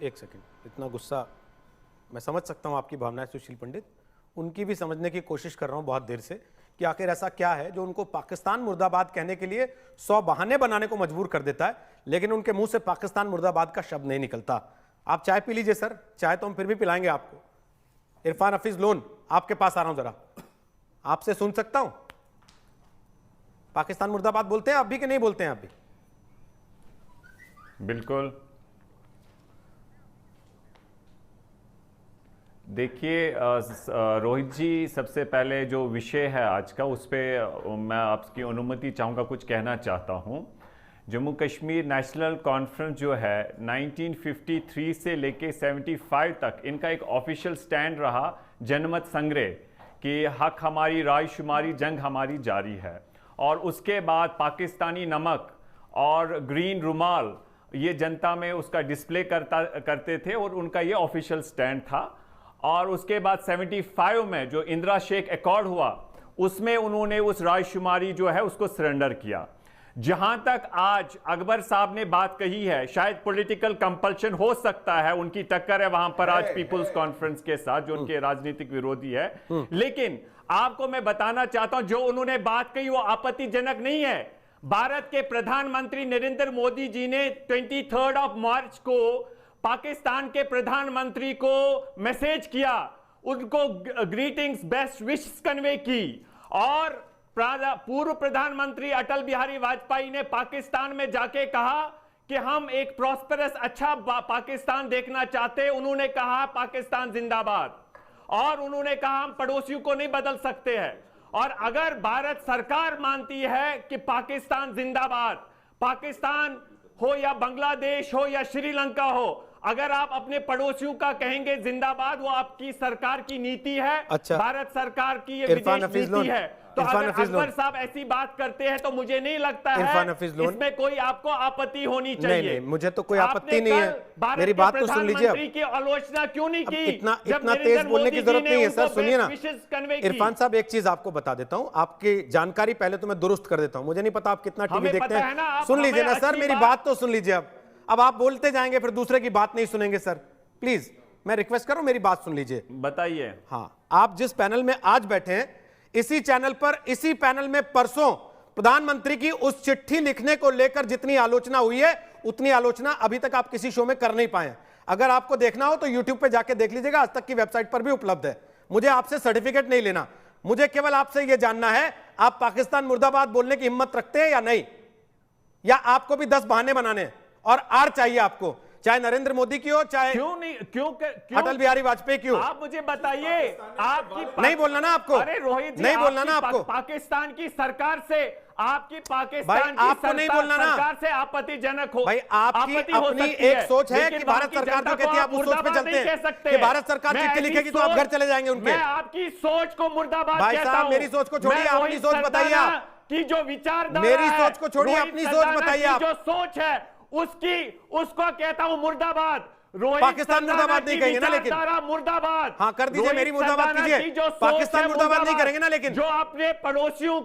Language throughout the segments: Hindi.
एक सेकंड, इतना गुस्सा मैं समझ सकता हूं आपकी भावनाएं सुशील पंडित, उनकी भी समझने की कोशिश कर रहा हूं बहुत देर से कि आखिर ऐसा क्या है जो उनको पाकिस्तान मुर्दाबाद कहने के लिए 100 बहाने बनाने को मजबूर कर देता है, लेकिन उनके मुंह से पाकिस्तान मुर्दाबाद का शब्द नहीं निकलता। आप चाय पी लीजिए सर, चाय तो हम फिर भी पिलाएंगे आपको। इरफान हफीज लोन, आपके पास आ रहा हूं, जरा आपसे सुन सकता हूं। पाकिस्तान मुर्दाबाद बोलते हैं आप भी कि नहीं बोलते हैं आप भी? बिल्कुल। देखिए रोहित जी, सबसे पहले जो विषय है आज का, उस पर मैं आपकी अनुमति चाहूँगा, कुछ कहना चाहता हूँ। जम्मू कश्मीर नेशनल कॉन्फ्रेंस जो है 1953 से लेके 75 तक इनका एक ऑफिशियल स्टैंड रहा, जनमत संग्रह, कि हक हमारी, रायशुमारी, जंग हमारी जारी है। और उसके बाद पाकिस्तानी नमक और ग्रीन रुमाल ये जनता में उसका डिस्प्ले करते थे और उनका ये ऑफिशियल स्टैंड था। और उसके बाद 75 में जो इंदिरा शेख एकॉर्ड हुआ, उसमें उन्होंने उस रायशुमारी जो है उसको सरेंडर किया। जहां तक आज अकबर साहब ने बात कही है, शायद पॉलिटिकल कंपल्शन हो सकता है, उनकी टक्कर है वहां पर आज पीपुल्स कॉन्फ्रेंस के साथ, जो उनके राजनीतिक विरोधी है। लेकिन आपको मैं बताना चाहता हूं, जो उन्होंने बात कही वो आपत्तिजनक नहीं है। भारत के प्रधानमंत्री नरेंद्र मोदी जी ने 23 मार्च को पाकिस्तान के प्रधानमंत्री को मैसेज किया, उनको ग्रीटिंग्स, बेस्ट विशेस कन्वे की। और पूर्व प्रधानमंत्री अटल बिहारी वाजपेयी ने पाकिस्तान में जाके कहा कि हम एक प्रॉस्पेरस अच्छा पाकिस्तान देखना चाहते हैं। उन्होंने कहा पाकिस्तान जिंदाबाद, और उन्होंने कहा हम पड़ोसियों को नहीं बदल सकते हैं। और अगर भारत सरकार मानती है कि पाकिस्तान जिंदाबाद, पाकिस्तान हो या बांग्लादेश हो या श्रीलंका हो, अगर आप अपने पड़ोसियों का कहेंगे जिंदाबाद, वो आपकी सरकार की नीति है। अच्छा। भारत सरकार की ये विदेश नीति है। तो अगर अकबर साहब ऐसी बात करते हैं तो मुझे नहीं लगता है इसमें कोई आपको आपत्ति होनी चाहिए। नहीं, मुझे तो कोई आपत्ति नहीं है। मेरी बात तो सुन लीजिए। प्रधानमंत्री की आलोचना क्यों नहीं की? इतना तेज बोलने की जरूरत नहीं है सर, सुनिए ना। इरफान साहब, एक चीज आपको बता देता हूं, आपकी जानकारी पहले तो मैं दुरुस्त कर देता हूं। मुझे नहीं पता आप कितना टीवी देखते हैं, सुन लीजिए ना सर, मेरी बात तो सुन लीजिए। अब आप बोलते जाएंगे फिर दूसरे की बात नहीं सुनेंगे सर, प्लीज मैं रिक्वेस्ट कर रहा हूं, मेरी बात सुन लीजिए। बताइए। हाँ, आप जिस पैनल में आज बैठे हैं, इसी चैनल पर, इसी पैनल में परसों प्रधानमंत्री की उस चिट्ठी लिखने को लेकर जितनी आलोचना हुई है, उतनी आलोचना अभी तक आप किसी शो में कर नहीं पाए। अगर आपको देखना हो तो यूट्यूब पे जाके देख लीजिएगा, आज तक की वेबसाइट पर भी उपलब्ध है। मुझे आपसे सर्टिफिकेट नहीं लेना, मुझे केवल आपसे यह जानना है, आप पाकिस्तान मुर्दाबाद बोलने की हिम्मत रखते हैं या नहीं, या आपको भी 10 बहाने बनाने हैं और आर चाहिए आपको, चाहे नरेंद्र मोदी की हो, चाहे क्यों अटल बिहारी वाजपेयी की हो। आप मुझे बताइए, आपकी नहीं बोलना ना आपको। अरे रोहित जी, नहीं बोलना ना आपको। पाकिस्तान की सरकार से, आपकी पाकिस्तान की आपको नहीं बोलना ना सरकार से आपत्तिजनक हो। भाई, आपकी अपनी एक सोच है कि भारत सरकार जो कहती है आप उस सोच पे चलते हैं कि भारत सरकार चिट्ठी लिखेगी तो आप घर चले जाएंगे उनके। मैं आपकी सोच को मुर्दाबाद भाई साहब, मेरी सोच को छोड़िए, अपनी सोच बताइए आप की जो विचारधारा, मेरी सोच को छोड़िए, अपनी सोच बताइए आप। जो सोच है उसको कहता हूं मुर्दाबाद। पाकिस्तान मुर्दाबाद नहीं कहेंगे ना, लेकिन मुर्दाबाद। हाँ, कर दीजिए, मेरी मुर्दाबाद कीजिए। पाकिस्तान मुर्दाबाद नहीं करेंगे ना, लेकिन जो अपने पड़ोसियों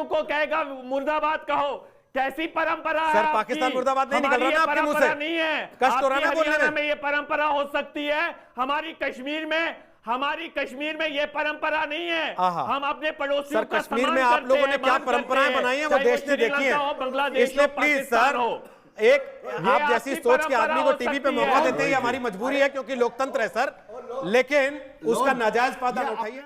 को कहेगा मुर्दाबाद कहो, कैसी परंपरा है? सर, पाकिस्तान मुर्दाबाद नहीं निकल रहा ना आपके मुंह से? नहीं है, कष्ट हो रहा है बोलने में। ये परंपरा हो सकती है, हमारी कश्मीर में ये परंपरा नहीं है। हम अपने पड़ोसियों का कश्मीर में आप लोगों ने क्या परंपराएं बनाई हैं वो देश ने देखी है। इसलिए प्लीज सर, एक आप जैसी सोच के आदमी को टीवी पे मौका देते ही हमारी मजबूरी है, क्योंकि लोकतंत्र है सर, लेकिन उसका नाजायज फायदा उठाइए।